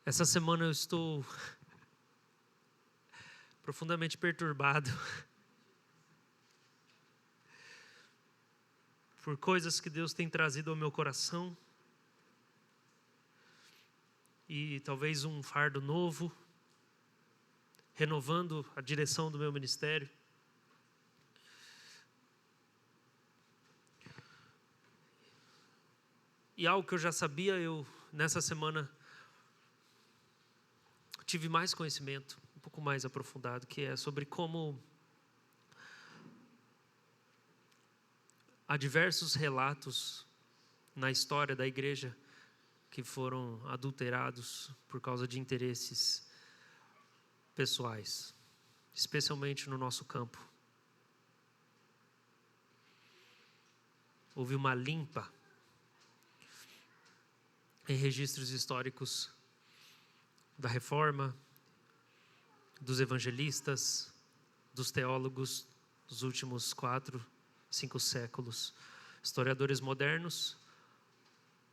Essa semana eu estou profundamente perturbado por coisas que Deus tem trazido ao meu coração e talvez um fardo novo, renovando a direção do meu ministério. E algo que eu já sabia, nessa semana tive mais conhecimento, um pouco mais aprofundado, que é sobre como há diversos relatos na história da igreja que foram adulterados por causa de interesses pessoais, especialmente no nosso campo. Houve uma limpa em registros históricos da Reforma, dos evangelistas, dos teólogos dos últimos 4, 5 séculos. Historiadores modernos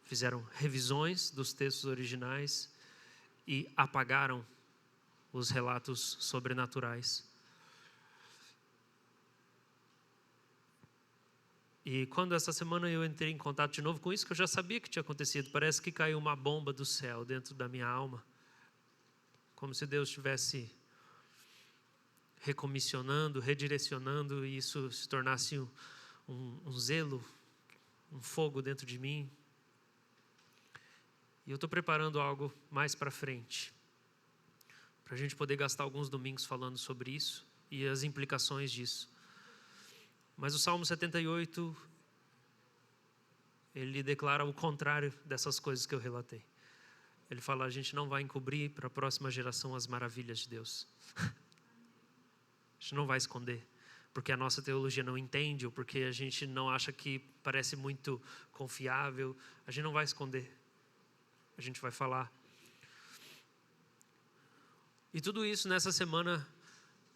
fizeram revisões dos textos originais e apagaram os relatos sobrenaturais. E quando essa semana eu entrei em contato de novo com isso, que eu já sabia que tinha acontecido, parece que caiu uma bomba do céu dentro da minha alma, como se Deus estivesse recomissionando, redirecionando, e isso se tornasse um zelo, um fogo dentro de mim. E eu estou preparando algo mais para frente, para a gente poder gastar alguns domingos falando sobre isso e as implicações disso. Mas o Salmo 78, ele declara o contrário dessas coisas que eu relatei. Ele fala: a gente não vai encobrir para a próxima geração as maravilhas de Deus. A gente não vai esconder, porque a nossa teologia não entende, ou porque a gente não acha que parece muito confiável. A gente não vai esconder, a gente vai falar. E tudo isso nessa semana,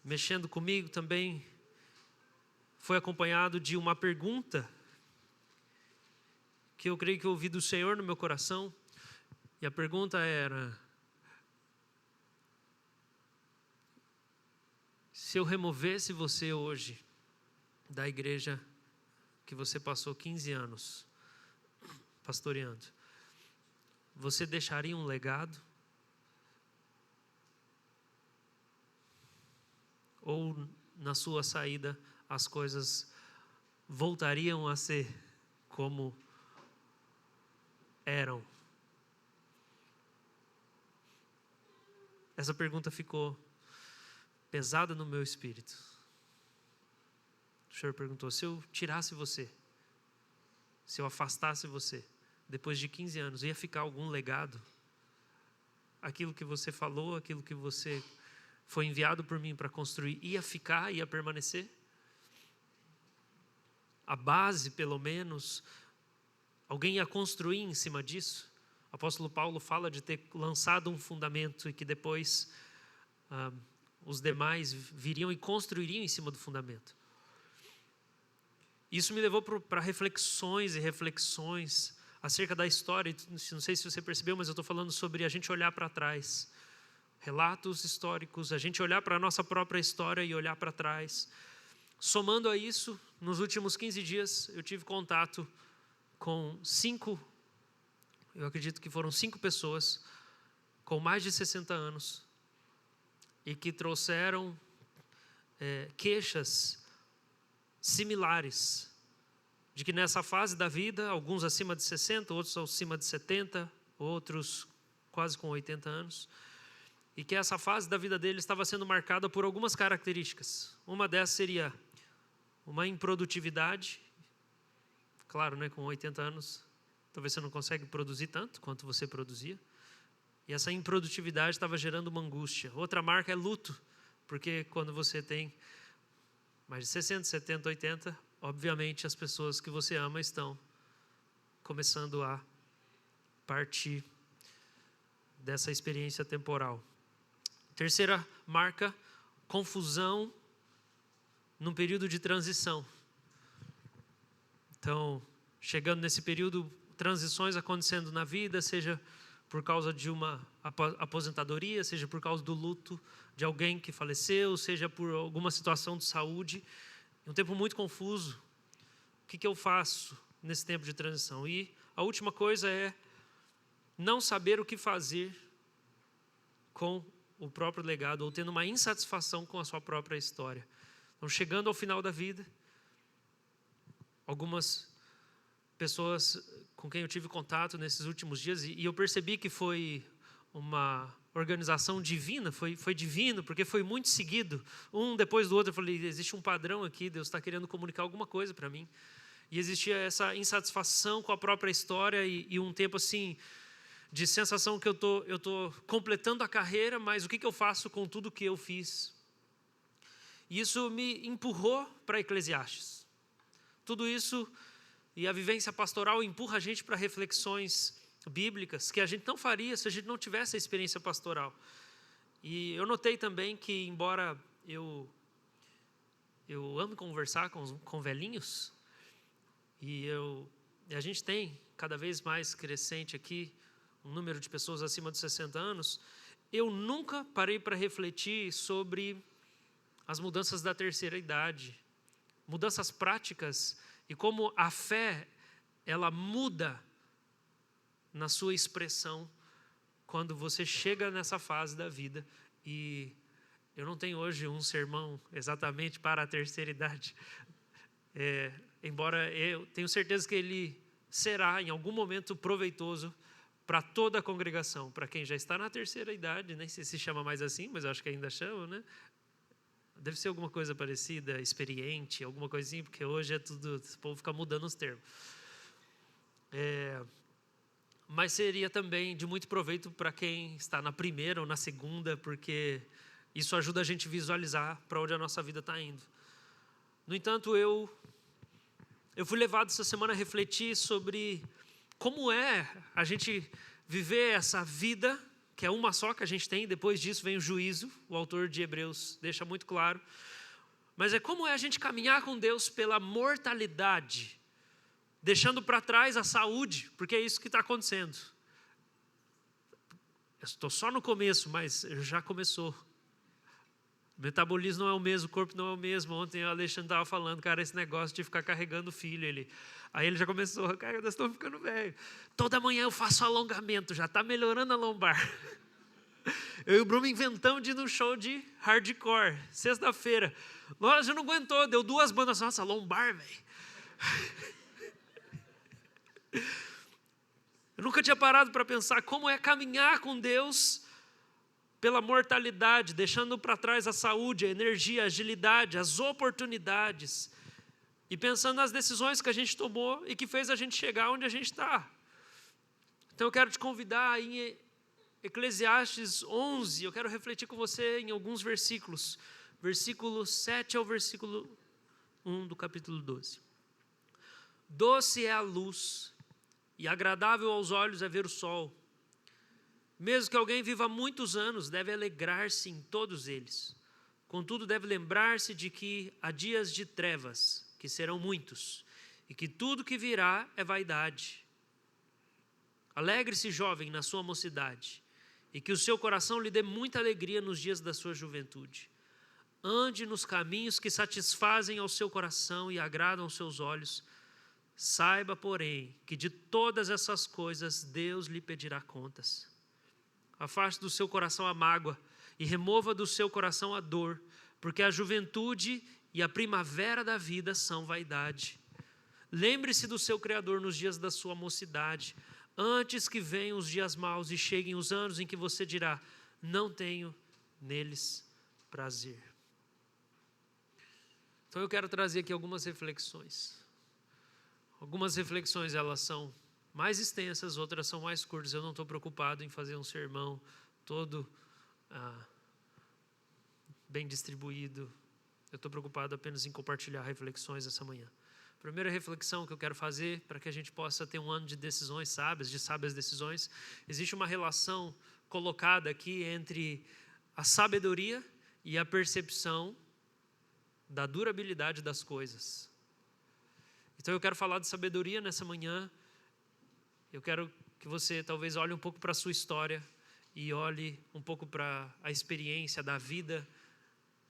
mexendo comigo também, foi acompanhado de uma pergunta que eu creio que eu ouvi do Senhor no meu coração. E a pergunta era: se eu removesse você hoje da igreja que você passou 15 anos pastoreando, você deixaria um legado? Ou na sua saída as coisas voltariam a ser como eram? Essa pergunta ficou pesada no meu espírito. O Senhor perguntou: se eu tirasse você, se eu afastasse você, depois de 15 anos, ia ficar algum legado? Aquilo que você falou, aquilo que você foi enviado por mim para construir, ia ficar, ia permanecer? A base, pelo menos, alguém ia construir em cima disso? O apóstolo Paulo fala de ter lançado um fundamento e que depois os demais viriam e construiriam em cima do fundamento. Isso me levou para reflexões e reflexões acerca da história. Não sei se você percebeu, mas eu estou falando sobre a gente olhar para trás. Relatos históricos, a gente olhar para a nossa própria história e olhar para trás. Somando a isso, nos últimos 15 dias, eu tive contato com 5, eu acredito que foram 5 pessoas com mais de 60 anos e que trouxeram queixas similares de que nessa fase da vida, alguns acima de 60, outros acima de 70, outros quase com 80 anos, e que essa fase da vida dele estava sendo marcada por algumas características. Uma dessas seria uma improdutividade. Claro, né, com 80 anos, talvez você não consegue produzir tanto quanto você produzia. E essa improdutividade estava gerando uma angústia. Outra marca é luto, porque quando você tem mais de 60, 70, 80, obviamente as pessoas que você ama estão começando a partir dessa experiência temporal. Terceira marca: confusão num período de transição. Então, chegando nesse período, transições acontecendo na vida, seja por causa de uma aposentadoria, seja por causa do luto de alguém que faleceu, seja por alguma situação de saúde. Um tempo muito confuso. O que eu faço nesse tempo de transição? E a última coisa é não saber o que fazer com o próprio legado, ou tendo uma insatisfação com a sua própria história. Então, chegando ao final da vida, algumas pessoas com quem eu tive contato nesses últimos dias, e eu percebi que foi uma organização divina, foi divino, porque foi muito seguido, um depois do outro. Eu falei, existe um padrão aqui, Deus está querendo comunicar alguma coisa para mim. E existia essa insatisfação com a própria história e um tempo assim de sensação que eu tô completando a carreira, mas o que eu faço com tudo que eu fiz? E isso me empurrou para Eclesiastes. Tudo isso e a vivência pastoral empurra a gente para reflexões bíblicas que a gente não faria se a gente não tivesse a experiência pastoral. E eu notei também que, embora eu amo conversar com velhinhos, e a gente tem cada vez mais crescente aqui um número de pessoas acima de 60 anos, eu nunca parei para refletir sobre as mudanças da terceira idade, mudanças práticas e como a fé ela muda na sua expressão quando você chega nessa fase da vida. E eu não tenho hoje um sermão exatamente para a terceira idade, embora eu tenho certeza que ele será em algum momento proveitoso para toda a congregação, para quem já está na terceira idade, nem sei se chama mais assim, mas eu acho que ainda chama, né? Deve ser alguma coisa parecida, experiente, alguma coisinha, porque hoje é tudo, o povo fica mudando os termos. Mas seria também de muito proveito para quem está na primeira ou na segunda, porque isso ajuda a gente a visualizar para onde a nossa vida está indo. No entanto, eu fui levado essa semana a refletir sobre como é a gente viver essa vida, que é uma só que a gente tem, depois disso vem o juízo, o autor de Hebreus deixa muito claro. Mas é como é a gente caminhar com Deus pela mortalidade, deixando para trás a saúde, porque é isso que está acontecendo. Eu estou só no começo, mas já começou. O metabolismo não é o mesmo, o corpo não é o mesmo. Ontem o Alexandre estava falando, cara, esse negócio de ficar carregando o filho. Aí ele já começou, cara, nós estamos ficando velho. Toda manhã eu faço alongamento, já está melhorando a lombar. Eu e o Bruno inventamos de ir no show de hardcore, sexta-feira. Nós já não aguentou, deu 2 bandas, nossa, lombar, velho. Eu nunca tinha parado para pensar como é caminhar com Deus pela mortalidade, deixando para trás a saúde, a energia, a agilidade, as oportunidades, e pensando nas decisões que a gente tomou e que fez a gente chegar onde a gente está. Então eu quero te convidar em Eclesiastes 11, eu quero refletir com você em alguns versículos, versículo 7 ao versículo 1 do capítulo 12. Doce é a luz e agradável aos olhos é ver o sol. Mesmo que alguém viva muitos anos, deve alegrar-se em todos eles. Contudo, deve lembrar-se de que há dias de trevas, que serão muitos, e que tudo que virá é vaidade. Alegre-se, jovem, na sua mocidade, e que o seu coração lhe dê muita alegria nos dias da sua juventude. Ande nos caminhos que satisfazem ao seu coração e agradam aos seus olhos. Saiba, porém, que de todas essas coisas Deus lhe pedirá contas. Afaste do seu coração a mágoa e remova do seu coração a dor, porque a juventude e a primavera da vida são vaidade. Lembre-se do seu Criador nos dias da sua mocidade, antes que venham os dias maus e cheguem os anos em que você dirá, não tenho neles prazer. Então eu quero trazer aqui algumas reflexões. Algumas reflexões elas são mais extensas, outras são mais curtas. Eu não estou preocupado em fazer um sermão todo bem distribuído. Eu estou preocupado apenas em compartilhar reflexões essa manhã. A primeira reflexão que eu quero fazer, para que a gente possa ter um ano de decisões sábias, de sábias decisões, existe uma relação colocada aqui entre a sabedoria e a percepção da durabilidade das coisas. Então eu quero falar de sabedoria nessa manhã. Eu quero que que você talvez olhe um pouco para a sua história e olhe um pouco para a experiência da vida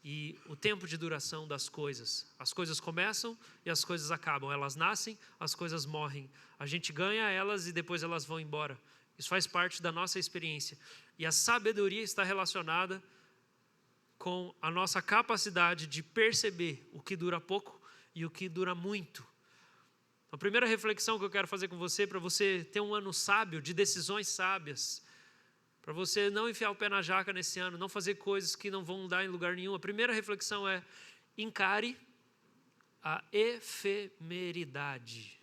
e o tempo de duração das coisas. As coisas começam e as coisas acabam. Elas nascem, as coisas morrem. A gente ganha elas e depois elas vão embora. Isso faz parte da nossa experiência. E a sabedoria está relacionada com a nossa capacidade de perceber o que dura pouco e o que dura muito. A primeira reflexão que eu quero fazer com você, para você ter um ano sábio, de decisões sábias, para você não enfiar o pé na jaca nesse ano, não fazer coisas que não vão dar em lugar nenhum. A primeira reflexão é: encare a efemeridade.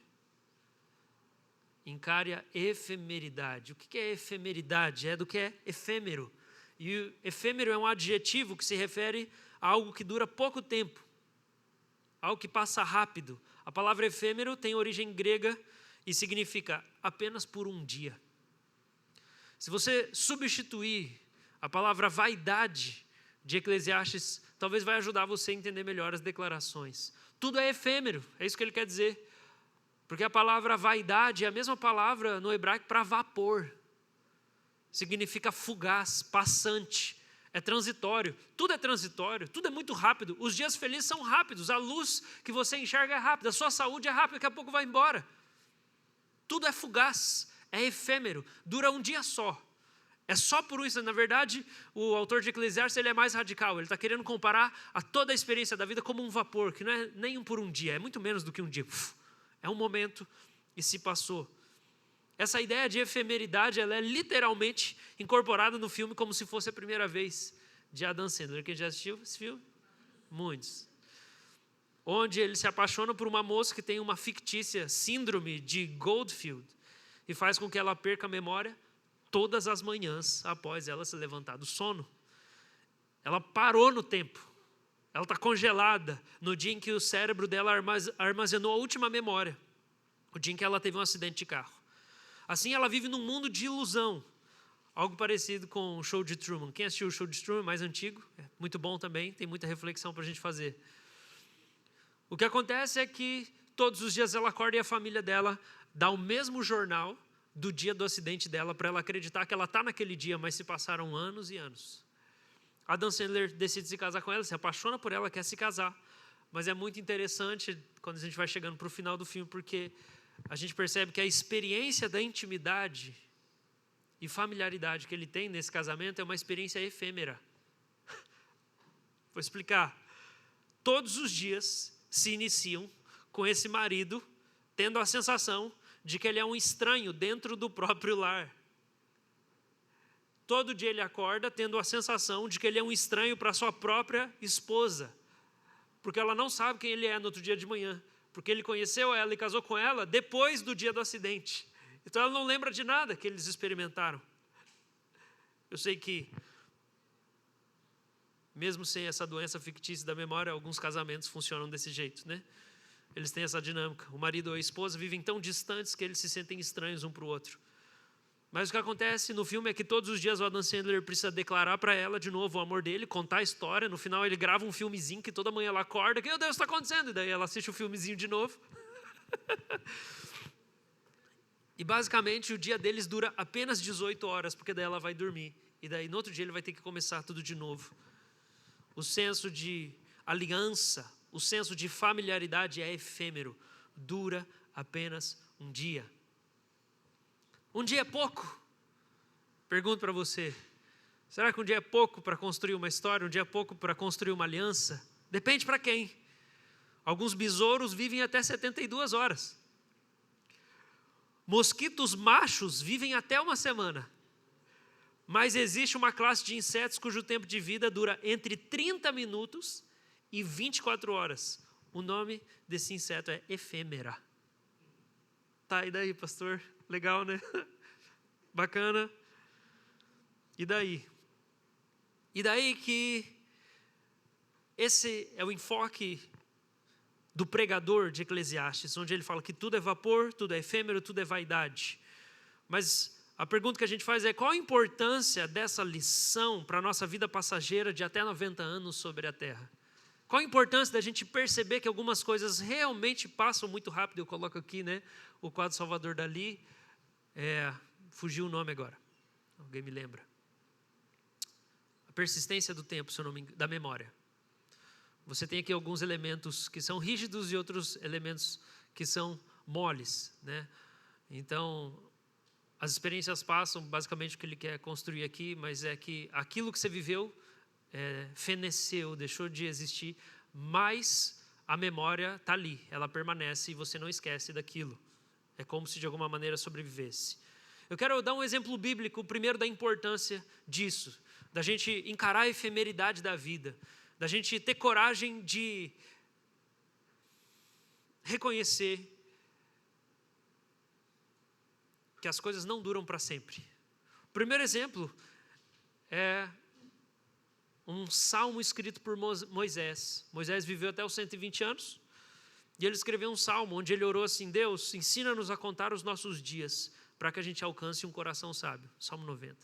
Encare a efemeridade. O que é efemeridade? É do que é efêmero. E o efêmero é um adjetivo que se refere a algo que dura pouco tempo, algo que passa rápido. A palavra efêmero tem origem grega e significa apenas por um dia. Se você substituir a palavra vaidade de Eclesiastes, talvez vai ajudar você a entender melhor as declarações. Tudo é efêmero, é isso que ele quer dizer. Porque a palavra vaidade é a mesma palavra no hebraico para vapor. Significa fugaz, passante, é transitório. Tudo é transitório, tudo é muito rápido. Os dias felizes são rápidos, a luz que você enxerga é rápida, a sua saúde é rápida, daqui a pouco vai embora. Tudo é fugaz, é efêmero, dura um dia só. É só por isso, na verdade, o autor de Eclesiastes ele é mais radical. Ele está querendo comparar a toda a experiência da vida como um vapor, que não é nem por um dia, é muito menos do que um dia. É um momento e se passou. Essa ideia de efemeridade ela é literalmente incorporada no filme como se fosse a primeira vez de Adam Sandler. Quem já assistiu esse filme? Muitos. Onde ele se apaixona por uma moça que tem uma fictícia síndrome de Goldfield e faz com que ela perca a memória todas as manhãs após ela se levantar do sono. Ela parou no tempo. Ela está congelada no dia em que o cérebro dela armazenou a última memória. O dia em que ela teve um acidente de carro. Assim ela vive num mundo de ilusão. Algo parecido com o Show de Truman. Quem assistiu o Show de Truman, mais antigo, é muito bom também, tem muita reflexão para a gente fazer. O que acontece é que todos os dias ela acorda e a família dela dá o mesmo jornal do dia do acidente dela para ela acreditar que ela está naquele dia, mas se passaram anos e anos. Adam Sandler decide se casar com ela, se apaixona por ela, quer se casar. Mas é muito interessante quando a gente vai chegando para o final do filme, porque a gente percebe que a experiência da intimidade e familiaridade que ele tem nesse casamento é uma experiência efêmera. Vou explicar. Todos os dias se iniciam com esse marido tendo a sensação de que ele é um estranho dentro do próprio lar. Todo dia ele acorda tendo a sensação de que ele é um estranho para sua própria esposa, porque ela não sabe quem ele é no outro dia de manhã, porque ele conheceu ela e casou com ela depois do dia do acidente. Então ela não lembra de nada que eles experimentaram. Eu sei que, mesmo sem essa doença fictícia da memória, alguns casamentos funcionam desse jeito, né? Eles têm essa dinâmica. O marido ou a esposa vivem tão distantes que eles se sentem estranhos um para o outro. Mas o que acontece no filme é que todos os dias o Adam Sandler precisa declarar para ela de novo o amor dele, contar a história. No final ele grava um filmezinho que toda manhã ela acorda. Meu Deus, está acontecendo? E daí ela assiste o filmezinho de novo. E basicamente o dia deles dura apenas 18 horas, porque daí ela vai dormir. E daí no outro dia ele vai ter que começar tudo de novo. O senso de aliança, o senso de familiaridade é efêmero. Dura apenas um dia. Um dia é pouco? Pergunto para você. Será que um dia é pouco para construir uma história? Um dia é pouco para construir uma aliança? Depende para quem. Alguns besouros vivem até 72 horas. Mosquitos machos vivem até uma semana. Mas existe uma classe de insetos cujo tempo de vida dura entre 30 minutos e 24 horas. O nome desse inseto é efêmera. Tá, e daí, pastor? Legal, né? Bacana. E daí? E daí que esse é o enfoque do pregador de Eclesiastes, onde ele fala que tudo é vapor, tudo é efêmero, tudo é vaidade. Mas a pergunta que a gente faz é: qual a importância dessa lição para a nossa vida passageira de até 90 anos sobre a terra? Qual a importância da gente perceber que algumas coisas realmente passam muito rápido? Eu coloco aqui, né, o quadro Salvador Dalí, Fugiu o nome agora. Alguém me lembra? A persistência do tempo, se eu não me engano, da memória. Você tem aqui alguns elementos que são rígidos e outros elementos que são moles, né? Então, as experiências passam, basicamente o que ele quer construir aqui, mas é que aquilo que você viveu feneceu, deixou de existir, mas a memória está ali, ela permanece e você não esquece daquilo. É como se de alguma maneira sobrevivesse. Eu quero dar um exemplo bíblico, primeiro da importância disso, da gente encarar a efemeridade da vida, da gente ter coragem de reconhecer que as coisas não duram para sempre. O primeiro exemplo é um salmo escrito por Moisés. Moisés viveu até os 120 anos e ele escreveu um salmo onde ele orou assim: Deus, ensina-nos a contar os nossos dias para que a gente alcance um coração sábio. Salmo 90.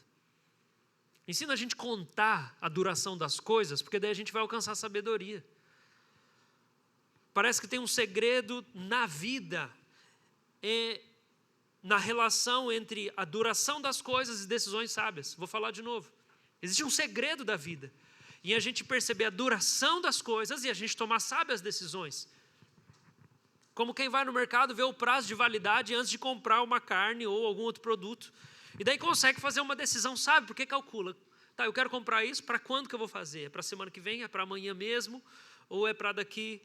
Ensina a gente a contar a duração das coisas, porque daí a gente vai alcançar a sabedoria. Parece que tem um segredo na vida, na relação entre a duração das coisas e decisões sábias. Vou falar de novo. Existe um segredo da vida em a gente perceber a duração das coisas e a gente tomar sábias decisões. Como quem vai no mercado vê o prazo de validade antes de comprar uma carne ou algum outro produto. E daí consegue fazer uma decisão sábia, porque calcula. Tá, eu quero comprar isso, para quando que eu vou fazer? É para a semana que vem? É para amanhã mesmo? Ou é para daqui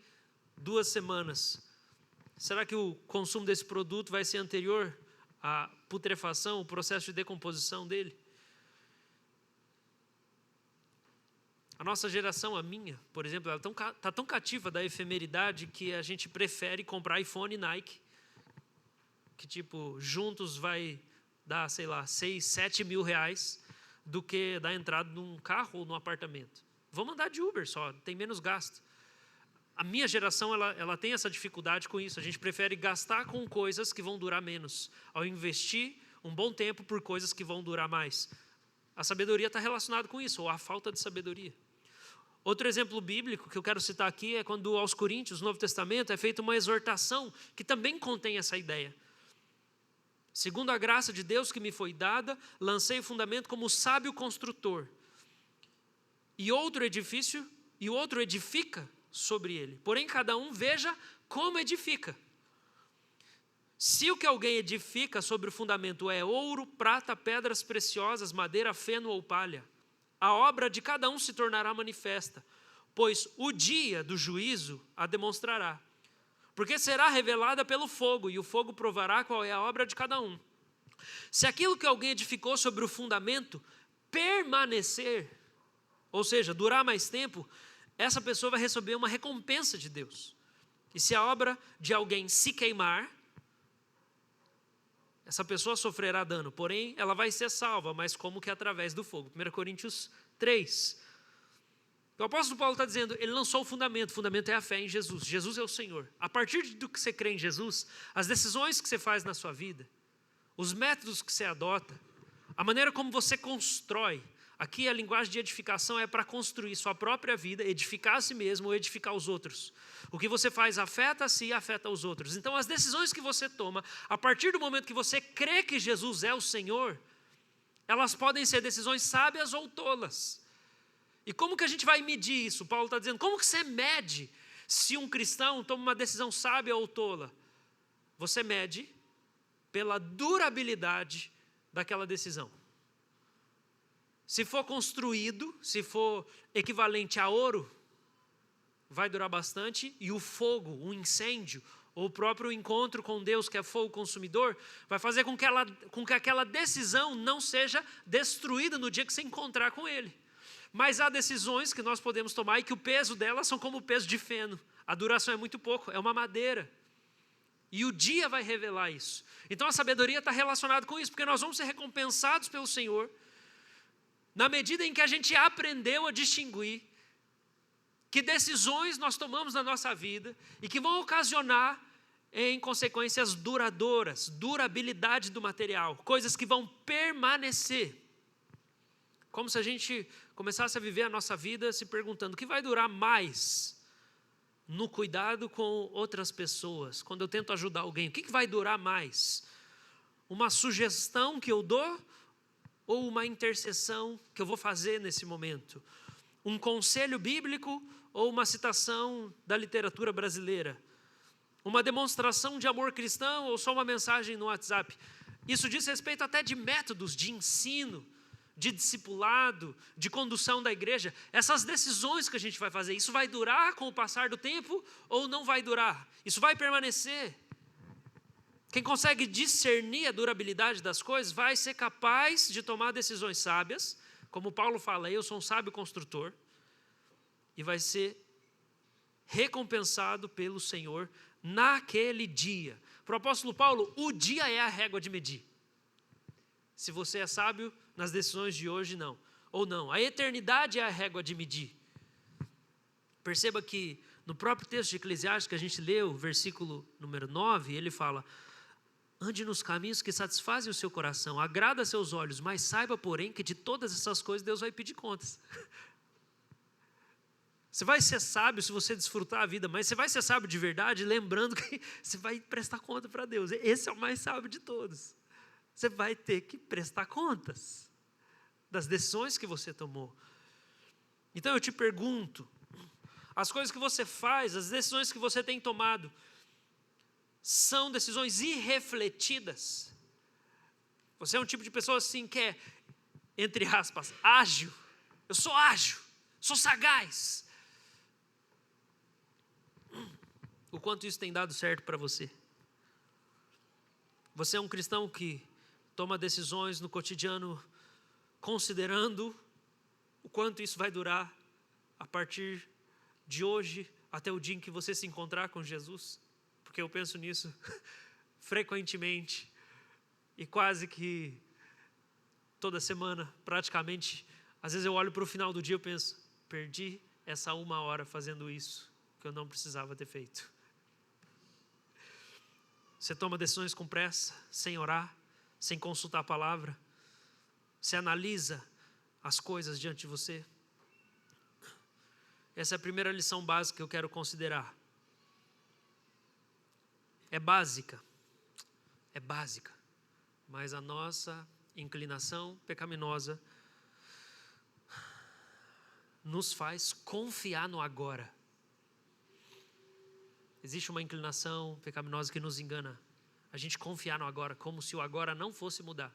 2 semanas? Será que o consumo desse produto vai ser anterior à putrefação, o processo de decomposição dele? A nossa geração, a minha, por exemplo, ela está tão cativa da efemeridade que a gente prefere comprar iPhone e Nike, que tipo, juntos vai dar, sei lá, 6, 7 mil reais, do que dar entrada num carro ou num apartamento. Vamos andar de Uber só, tem menos gasto. A minha geração, ela tem essa dificuldade com isso. A gente prefere gastar com coisas que vão durar menos, ao investir um bom tempo por coisas que vão durar mais. A sabedoria está relacionada com isso, ou a falta de sabedoria. Outro exemplo bíblico que eu quero citar aqui é quando aos Coríntios, no Novo Testamento, é feita uma exortação que também contém essa ideia. Segundo a graça de Deus que me foi dada, lancei o fundamento como sábio construtor. E outro edifica sobre ele. Porém, cada um veja como edifica. Se o que alguém edifica sobre o fundamento é ouro, prata, pedras preciosas, madeira, feno ou palha, a obra de cada um se tornará manifesta, pois o dia do juízo a demonstrará. Porque será revelada pelo fogo, e o fogo provará qual é a obra de cada um. Se aquilo que alguém edificou sobre o fundamento permanecer, ou seja, durar mais tempo, essa pessoa vai receber uma recompensa de Deus. E se a obra de alguém se queimar, essa pessoa sofrerá dano, porém ela vai ser salva, mas como que através do fogo. 1 Coríntios 3. O apóstolo Paulo está dizendo, ele lançou o fundamento é a fé em Jesus. Jesus é o Senhor. A partir do que você crê em Jesus, as decisões que você faz na sua vida, os métodos que você adota, a maneira como você constrói. Aqui a linguagem de edificação é para construir sua própria vida, edificar a si mesmo ou edificar os outros. O que você faz afeta a si e afeta os outros. Então as decisões que você toma, a partir do momento que você crê que Jesus é o Senhor, elas podem ser decisões sábias ou tolas. E como que a gente vai medir isso? Paulo está dizendo, como que você mede se um cristão toma uma decisão sábia ou tola? Você mede pela durabilidade daquela decisão. Se for construído, se for equivalente a ouro, vai durar bastante, e o fogo, o incêndio, ou o próprio encontro com Deus, que é fogo consumidor, vai fazer com que aquela decisão não seja destruída no dia que você encontrar com Ele. Mas há decisões que nós podemos tomar e que o peso delas são como o peso de feno. A duração é muito pouco, é uma madeira. E o dia vai revelar isso. Então a sabedoria está relacionada com isso, porque nós vamos ser recompensados pelo Senhor na medida em que a gente aprendeu a distinguir que decisões nós tomamos na nossa vida e que vão ocasionar em consequências duradouras, durabilidade do material, coisas que vão permanecer. Como se a gente começasse a viver a nossa vida se perguntando o que vai durar mais no cuidado com outras pessoas, quando eu tento ajudar alguém, o que vai durar mais? uma sugestão que eu dou ou uma intercessão que eu vou fazer nesse momento? Um conselho bíblico ou uma citação da literatura brasileira? Uma demonstração de amor cristão ou só uma mensagem no WhatsApp? Isso diz respeito até de métodos de ensino, de discipulado, de condução da igreja. Essas decisões que a gente vai fazer, isso vai durar com o passar do tempo ou não vai durar? Isso vai permanecer? Quem consegue discernir a durabilidade das coisas vai ser capaz de tomar decisões sábias, como Paulo fala, eu sou um sábio construtor, e vai ser recompensado pelo Senhor naquele dia. Para o apóstolo Paulo, o dia é a régua de medir. Se você é sábio nas decisões de hoje, não. Ou não. A eternidade é a régua de medir. Perceba que no próprio texto de Eclesiastes que a gente leu, versículo número 9, ele fala: ande nos caminhos que satisfazem o seu coração, agrada a seus olhos, mas saiba, porém, que de todas essas coisas Deus vai pedir contas. Você vai ser sábio se você desfrutar a vida, mas você vai ser sábio de verdade, lembrando que você vai prestar conta para Deus. Esse é o mais sábio de todos. Você vai ter que prestar contas das decisões que você tomou. Então eu te pergunto, as coisas que você faz, as decisões que você tem tomado, são decisões irrefletidas? Você é um tipo de pessoa assim que é, entre aspas, ágil. Eu sou ágil, sou sagaz. O quanto isso tem dado certo para você? Você é um cristão que toma decisões no cotidiano considerando o quanto isso vai durar a partir de hoje até o dia em que você se encontrar com Jesus? Porque eu penso nisso frequentemente e quase que toda semana, praticamente. Às vezes eu olho para o final do dia e penso, perdi essa 1 hora fazendo isso que eu não precisava ter feito. Você toma decisões com pressa, sem orar, sem consultar a palavra. Você analisa as coisas diante de você. Essa é a primeira lição básica que eu quero considerar. É básica, mas a nossa inclinação pecaminosa nos faz confiar no agora. Existe uma inclinação pecaminosa que nos engana. A gente confiar no agora, como se o agora não fosse mudar.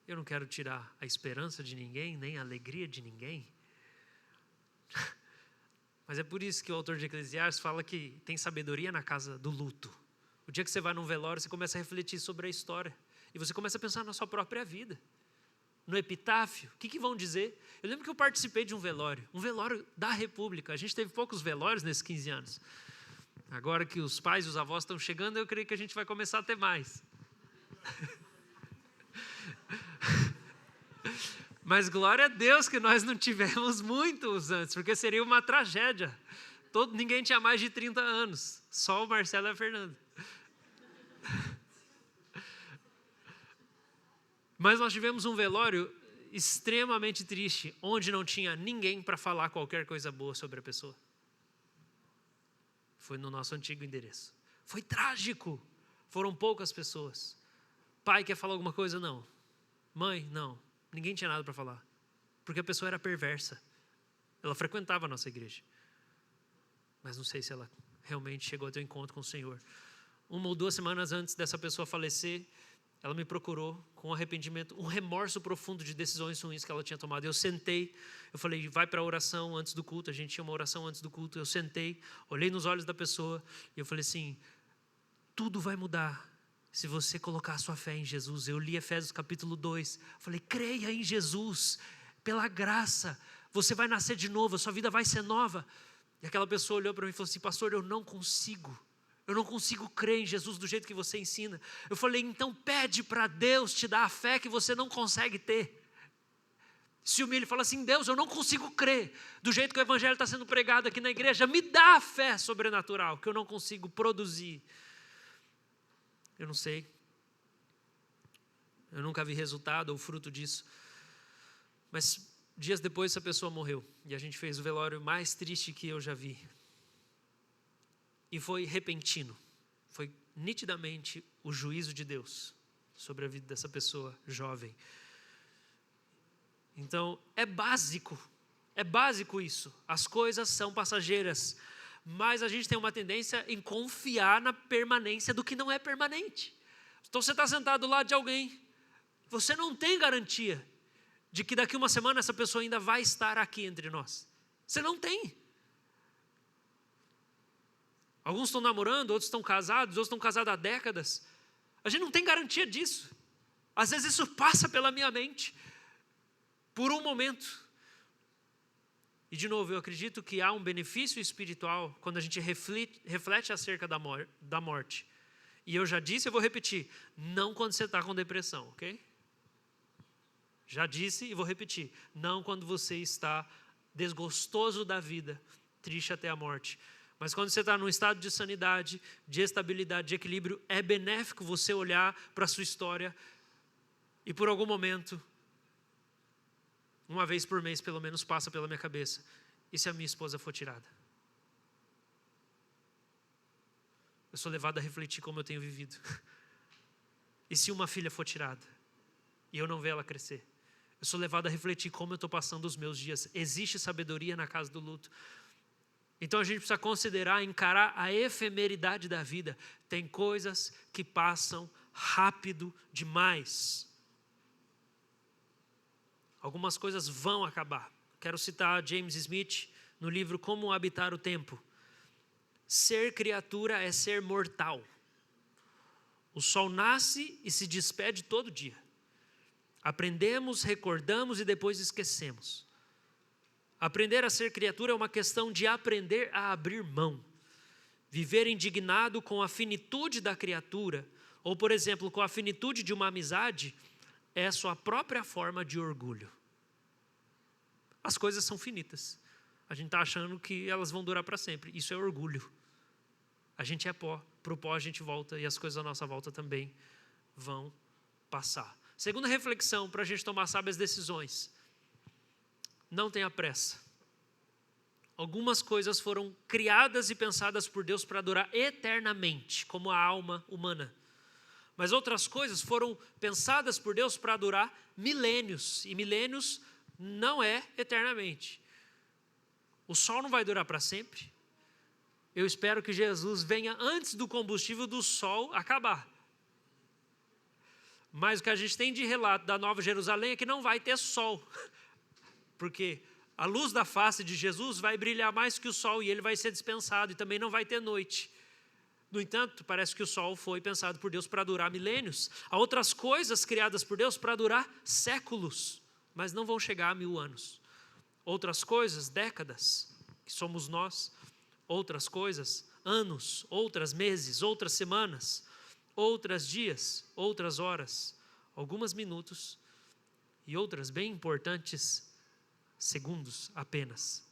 Eu não quero tirar a esperança de ninguém, nem a alegria de ninguém. Mas é por isso que o autor de Eclesiastes fala que tem sabedoria na casa do luto. O dia que você vai num velório, você começa a refletir sobre a história. E você começa a pensar na sua própria vida. No epitáfio, o que vão dizer? Eu lembro que eu participei de um velório da República. A gente teve poucos velórios nesses 15 anos. Agora que os pais e os avós estão chegando, eu creio que a gente vai começar a ter mais. Mas glória a Deus que nós não tivemos muitos antes, porque seria uma tragédia. Ninguém tinha mais de 30 anos, só o Marcelo e a Fernanda. Mas nós tivemos um velório extremamente triste, onde não tinha ninguém para falar qualquer coisa boa sobre a pessoa. Foi no nosso antigo endereço. Foi trágico. Foram poucas pessoas. Pai quer falar alguma coisa? Não. Mãe? Não. Ninguém tinha nada para falar. Porque a pessoa era perversa. Ela frequentava a nossa igreja. Mas não sei se ela realmente chegou a ter um encontro com o Senhor. 1 ou 2 semanas antes dessa pessoa falecer, ela me procurou com arrependimento, um remorso profundo de decisões ruins que ela tinha tomado. Eu sentei, eu falei, vai para a oração antes do culto. A gente tinha uma oração antes do culto. Eu sentei, olhei nos olhos da pessoa e eu falei assim, tudo vai mudar se você colocar a sua fé em Jesus. Eu li Efésios capítulo 2, falei, creia em Jesus, pela graça, você vai nascer de novo, a sua vida vai ser nova. E aquela pessoa olhou para mim e falou assim, pastor, eu não consigo crer em Jesus do jeito que você ensina. Eu falei, então pede para Deus te dar a fé que você não consegue ter. Se humilha e fala assim, Deus, eu não consigo crer do jeito que o evangelho está sendo pregado aqui na igreja, me dá a fé sobrenatural que eu não consigo produzir. Eu não sei, eu nunca vi resultado ou fruto disso, mas dias depois essa pessoa morreu, e a gente fez o velório mais triste que eu já vi. E foi repentino, foi nitidamente o juízo de Deus sobre a vida dessa pessoa jovem. Então, é básico isso. As coisas são passageiras, mas a gente tem uma tendência em confiar na permanência do que não é permanente. Então, você está sentado do lado de alguém, você não tem garantia de que daqui uma semana essa pessoa ainda vai estar aqui entre nós. Você não tem. Alguns estão namorando, outros estão casados, outros estão casados há décadas. A gente não tem garantia disso. Às vezes isso passa pela minha mente, por um momento. E de novo, eu acredito que há um benefício espiritual quando a gente reflete acerca da morte. E eu já disse, eu vou repetir, não quando você está com depressão, ok? Já disse e vou repetir, não quando você está desgostoso da vida, triste até a morte. Mas quando você está num estado de sanidade, de estabilidade, de equilíbrio, é benéfico você olhar para a sua história e por algum momento, uma vez por mês pelo menos, passa pela minha cabeça: e se a minha esposa for tirada? Eu sou levado a refletir como eu tenho vivido. E se uma filha for tirada e eu não ver ela crescer? Eu sou levado a refletir como eu estou passando os meus dias. Existe sabedoria na casa do luto. Então a gente precisa considerar, encarar a efemeridade da vida. Tem coisas que passam rápido demais. Algumas coisas vão acabar. Quero citar James Smith no livro Como Habitar o Tempo. Ser criatura é ser mortal. O sol nasce e se despede todo dia. Aprendemos, recordamos e depois esquecemos. Aprender a ser criatura é uma questão de aprender a abrir mão. Viver indignado com a finitude da criatura, ou por exemplo, com a finitude de uma amizade, é a sua própria forma de orgulho. As coisas são finitas. A gente está achando que elas vão durar para sempre. Isso é orgulho. A gente é pó, para o pó a gente volta e as coisas à nossa volta também vão passar. Segunda reflexão para a gente tomar sábias decisões. Não tenha pressa. Algumas coisas foram criadas e pensadas por Deus para durar eternamente, como a alma humana. Mas outras coisas foram pensadas por Deus para durar milênios. E milênios não é eternamente. O sol não vai durar para sempre. Eu espero que Jesus venha antes do combustível do sol acabar. Mas o que a gente tem de relato da Nova Jerusalém é que não vai ter sol. Porque a luz da face de Jesus vai brilhar mais que o sol e ele vai ser dispensado e também não vai ter noite. No entanto, parece que o sol foi pensado por Deus para durar milênios. Há outras coisas criadas por Deus para durar séculos, mas não vão chegar a 1000 anos. Outras coisas, décadas, que somos nós. Outras coisas, anos, outras meses, outras semanas, outras dias, outras horas, algumas minutos e outras bem importantes, segundos apenas.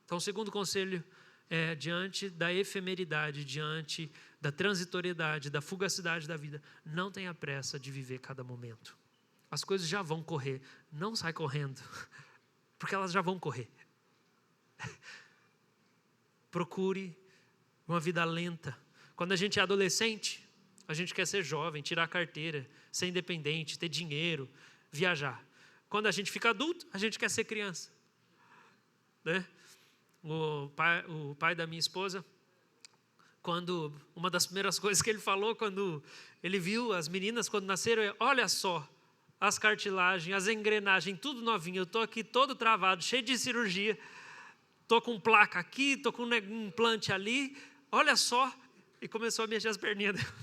Então, o segundo conselho é, diante da efemeridade, diante da transitoriedade, da fugacidade da vida, não tenha pressa de viver cada momento. As coisas já vão correr, não sai correndo, porque elas já vão correr. Procure uma vida lenta. Quando a gente é adolescente, a gente quer ser jovem, tirar a carteira, ser independente, ter dinheiro, viajar. Quando a gente fica adulto, a gente quer ser criança. Né? O pai da minha esposa, uma das primeiras coisas que ele falou quando ele viu as meninas quando nasceram é: olha só, as cartilagens, as engrenagens, tudo novinho. Eu estou aqui todo travado, cheio de cirurgia. Estou com placa aqui, estou com um implante ali. Olha só. E começou a mexer as perninhas dela.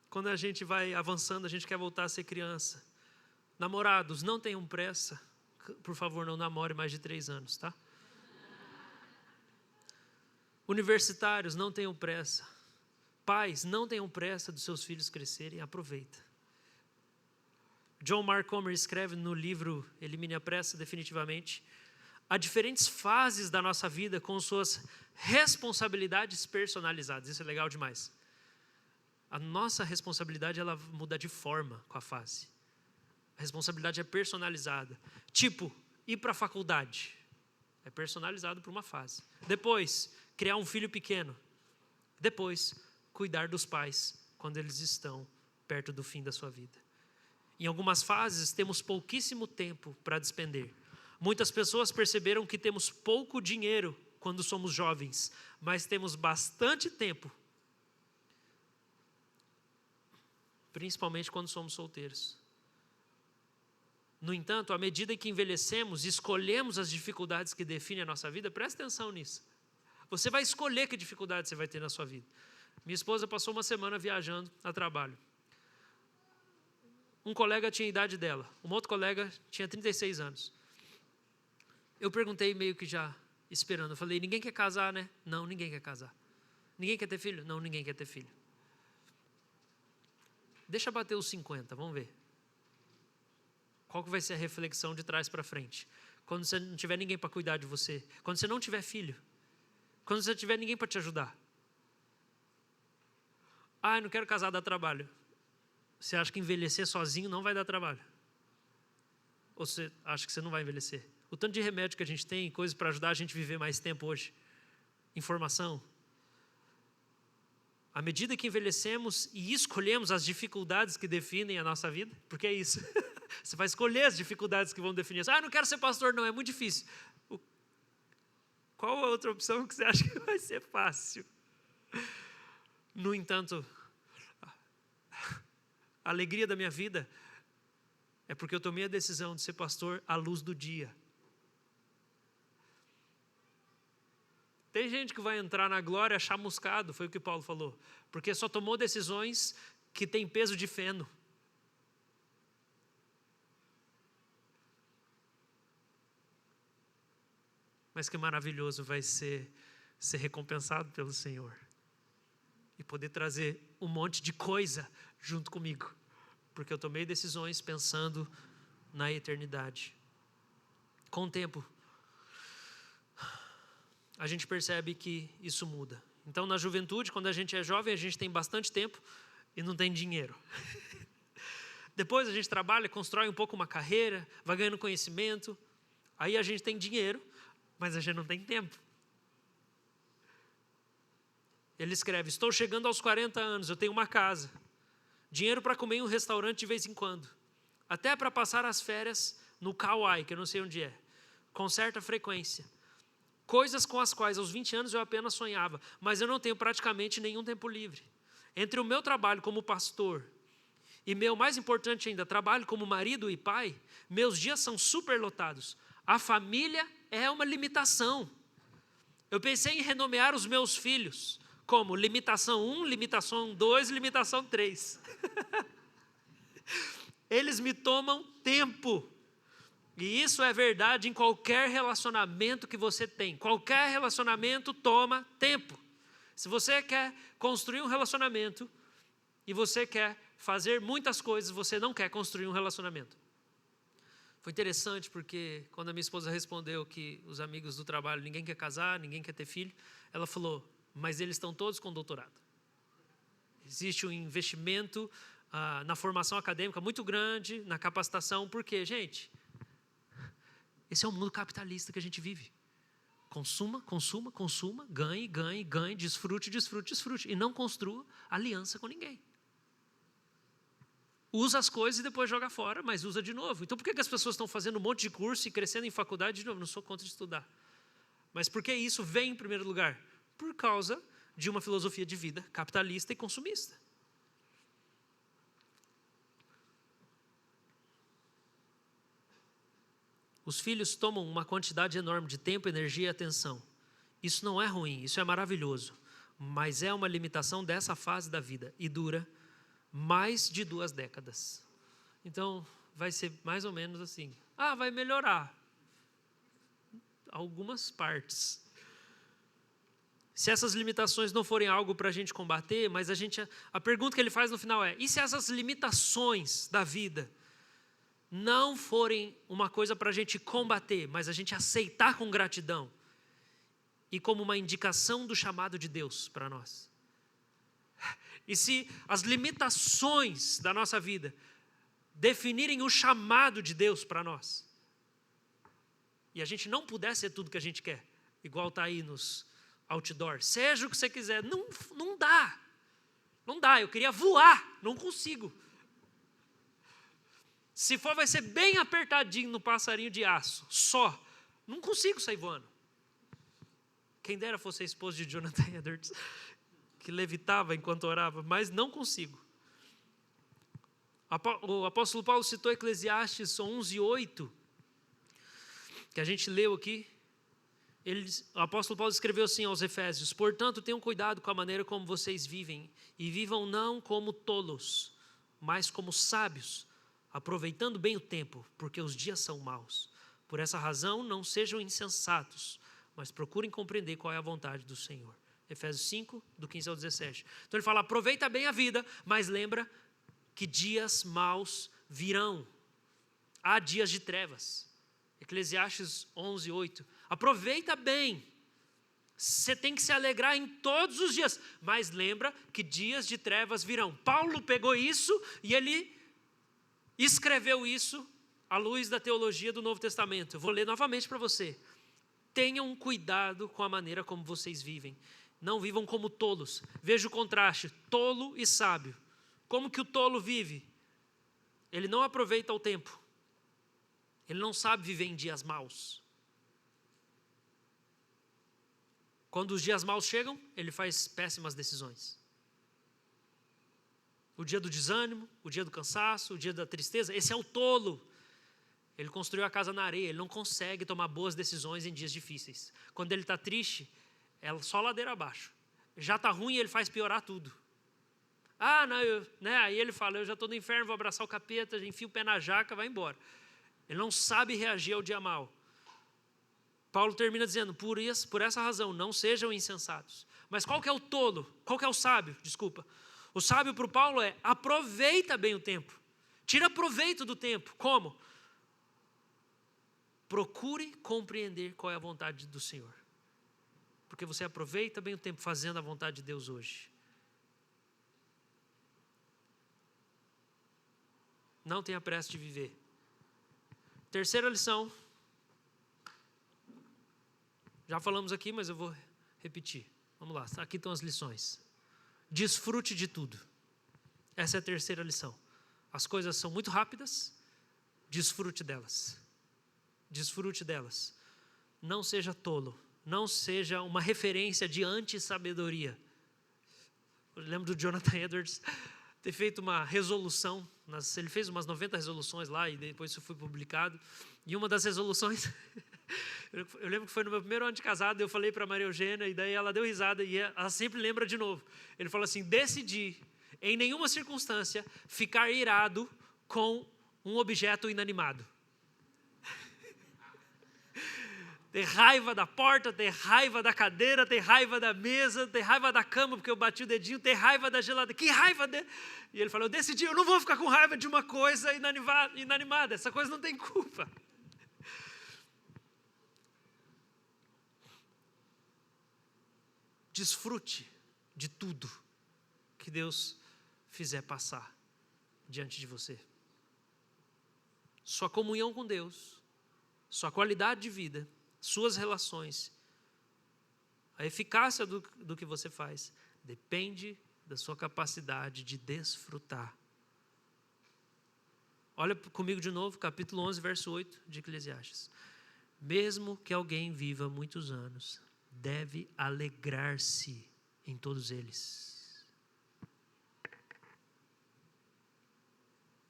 Quando a gente vai avançando, a gente quer voltar a ser criança. Namorados, não tenham pressa. Por favor, não namore mais de 3 anos, tá? Universitários, não tenham pressa. Pais, não tenham pressa dos seus filhos crescerem. Aproveita. John Mark Comer escreve no livro Elimine a Pressa, definitivamente. Há diferentes fases da nossa vida com suas responsabilidades personalizadas. Isso é legal demais. A nossa responsabilidade, ela muda de forma com a fase. A responsabilidade é personalizada. Tipo, ir para a faculdade. É personalizado por uma fase. Depois, criar um filho pequeno. Depois, cuidar dos pais quando eles estão perto do fim da sua vida. Em algumas fases, temos pouquíssimo tempo para despender. Muitas pessoas perceberam que temos pouco dinheiro quando somos jovens, mas temos bastante tempo, principalmente quando somos solteiros. No entanto, à medida que envelhecemos, escolhemos as dificuldades que definem a nossa vida. Presta atenção nisso. Você vai escolher que dificuldade você vai ter na sua vida. Minha esposa passou uma semana viajando a trabalho. Um colega tinha a idade dela, um outro colega tinha 36 anos. Eu perguntei meio que já esperando, eu falei, ninguém quer casar, né? Não, ninguém quer casar. Ninguém quer ter filho? Não, ninguém quer ter filho. Deixa bater os 50, vamos ver. Qual que vai ser a reflexão de trás para frente? Quando você não tiver ninguém para cuidar de você, quando você não tiver filho, quando você não tiver ninguém para te ajudar. Ah, eu não quero casar, dá trabalho. Você acha que envelhecer sozinho não vai dar trabalho? Ou você acha que você não vai envelhecer? O tanto de remédio que a gente tem, coisas para ajudar a gente a viver mais tempo hoje. Informação. À medida que envelhecemos e escolhemos as dificuldades que definem a nossa vida, porque é isso. Você vai escolher as dificuldades que vão definir isso. Ah, não quero ser pastor, não, é muito difícil. Qual a outra opção que você acha que vai ser fácil? No entanto, a alegria da minha vida é porque eu tomei a decisão de ser pastor à luz do dia. Tem gente que vai entrar na glória chamuscado, foi o que Paulo falou, porque só tomou decisões que têm peso de feno. Mas que maravilhoso vai ser recompensado pelo Senhor. E poder trazer um monte de coisa junto comigo. Porque eu tomei decisões pensando na eternidade. Com o tempo, a gente percebe que isso muda. Então, na juventude, quando a gente é jovem, a gente tem bastante tempo e não tem dinheiro. Depois a gente trabalha, constrói um pouco uma carreira, vai ganhando conhecimento. Aí a gente tem dinheiro, mas a gente não tem tempo. Ele escreve, estou chegando aos 40 anos, eu tenho uma casa, dinheiro para comer em um restaurante de vez em quando, até para passar as férias no Kauai, que eu não sei onde é, com certa frequência. Coisas com as quais aos 20 anos eu apenas sonhava, mas eu não tenho praticamente nenhum tempo livre. Entre o meu trabalho como pastor e meu, mais importante ainda, trabalho como marido e pai, meus dias são superlotados. A família é uma limitação. Eu pensei em renomear os meus filhos como limitação 1, limitação 2, limitação 3. Eles me tomam tempo. E isso é verdade em qualquer relacionamento que você tem. Qualquer relacionamento toma tempo. Se você quer construir um relacionamento e você quer fazer muitas coisas, você não quer construir um relacionamento. Foi interessante porque quando a minha esposa respondeu que os amigos do trabalho, ninguém quer casar, ninguém quer ter filho, ela falou, mas eles estão todos com doutorado. Existe um investimento na formação acadêmica muito grande, na capacitação, porque, gente, esse é o mundo capitalista que a gente vive. Consuma, consuma, consuma, ganhe, ganhe, ganhe, desfrute, desfrute, desfrute. E não construa aliança com ninguém. Usa as coisas e depois joga fora, mas usa de novo. Então por que as pessoas estão fazendo um monte de curso e crescendo em faculdade de novo? Não sou contra estudar. Mas por que isso vem em primeiro lugar? Por causa de uma filosofia de vida capitalista e consumista. Os filhos tomam uma quantidade enorme de tempo, energia e atenção. Isso não é ruim, isso é maravilhoso. Mas é uma limitação dessa fase da vida e dura mais de 2 décadas. Então, vai ser mais ou menos assim. Vai melhorar. Algumas partes. Se essas limitações não forem algo para a gente combater, mas a pergunta que ele faz no final é, e se essas limitações da vida não forem uma coisa para a gente combater, mas a gente aceitar com gratidão e como uma indicação do chamado de Deus para nós? E se as limitações da nossa vida definirem o chamado de Deus para nós, e a gente não puder ser tudo que a gente quer, igual está aí nos outdoors, seja o que você quiser, não dá. Não dá, eu queria voar, não consigo. Se for, vai ser bem apertadinho no passarinho de aço, só. Não consigo sair voando. Quem dera fosse a esposa de Jonathan Edwards, que levitava enquanto orava, mas não consigo. O apóstolo Paulo citou Eclesiastes 11:8, que a gente leu aqui. O apóstolo Paulo escreveu assim aos Efésios: portanto, tenham cuidado com a maneira como vocês vivem, e vivam não como tolos, mas como sábios, aproveitando bem o tempo, porque os dias são maus. Por essa razão, não sejam insensatos, mas procurem compreender qual é a vontade do Senhor. Efésios 5, do 15 ao 17. Então ele fala, aproveita bem a vida, mas lembra que dias maus virão. Há dias de trevas. Eclesiastes 11:8. Aproveita bem. Você tem que se alegrar em todos os dias, mas lembra que dias de trevas virão. Paulo pegou isso e ele escreveu isso à luz da teologia do Novo Testamento. Eu vou ler novamente para você. Tenham cuidado com a maneira como vocês vivem. Não vivam como tolos. Veja o contraste, tolo e sábio. Como que o tolo vive? Ele não aproveita o tempo. Ele não sabe viver em dias maus. Quando os dias maus chegam, ele faz péssimas decisões. O dia do desânimo, o dia do cansaço, o dia da tristeza, esse é o tolo. Ele construiu a casa na areia, ele não consegue tomar boas decisões em dias difíceis. Quando ele está triste, é só ladeira abaixo. Já está ruim e ele faz piorar tudo. Aí ele fala, eu já estou no inferno, vou abraçar o capeta, enfio o pé na jaca, vai embora. Ele não sabe reagir ao dia mau. Paulo termina dizendo, por essa razão, não sejam insensatos. Mas qual que é o tolo? Qual que é o sábio? Desculpa. O sábio para o Paulo é, aproveita bem o tempo. Tira proveito do tempo. Como? Procure compreender qual é a vontade do Senhor. Porque você aproveita bem o tempo fazendo a vontade de Deus hoje. Não tenha pressa de viver. Terceira lição. Já falamos aqui, mas eu vou repetir. Vamos lá, aqui estão as lições. Desfrute de tudo. Essa é a terceira lição. As coisas são muito rápidas, desfrute delas. Desfrute delas. Não seja tolo. Não seja uma referência de anti-sabedoria. Eu lembro do Jonathan Edwards ter feito uma resolução. Ele fez umas 90 resoluções lá e depois isso foi publicado. E uma das resoluções... Eu lembro que foi no meu primeiro ano de casado, eu falei para a Maria Eugênia, e daí ela deu risada, e ela sempre lembra de novo. Ele falou assim, decidi, em nenhuma circunstância, ficar irado com um objeto inanimado. Ter raiva da porta, ter raiva da cadeira, ter raiva da mesa, ter raiva da cama, porque eu bati o dedinho, ter raiva da geladeira. Que raiva E ele falou, eu decidi, eu não vou ficar com raiva de uma coisa inanimada, essa coisa não tem culpa. Desfrute de tudo que Deus fizer passar diante de você. Sua comunhão com Deus, sua qualidade de vida, suas relações, a eficácia do que você faz, depende da sua capacidade de desfrutar. Olha comigo de novo, capítulo 11, verso 8 de Eclesiastes. Mesmo que alguém viva muitos anos, deve alegrar-se em todos eles.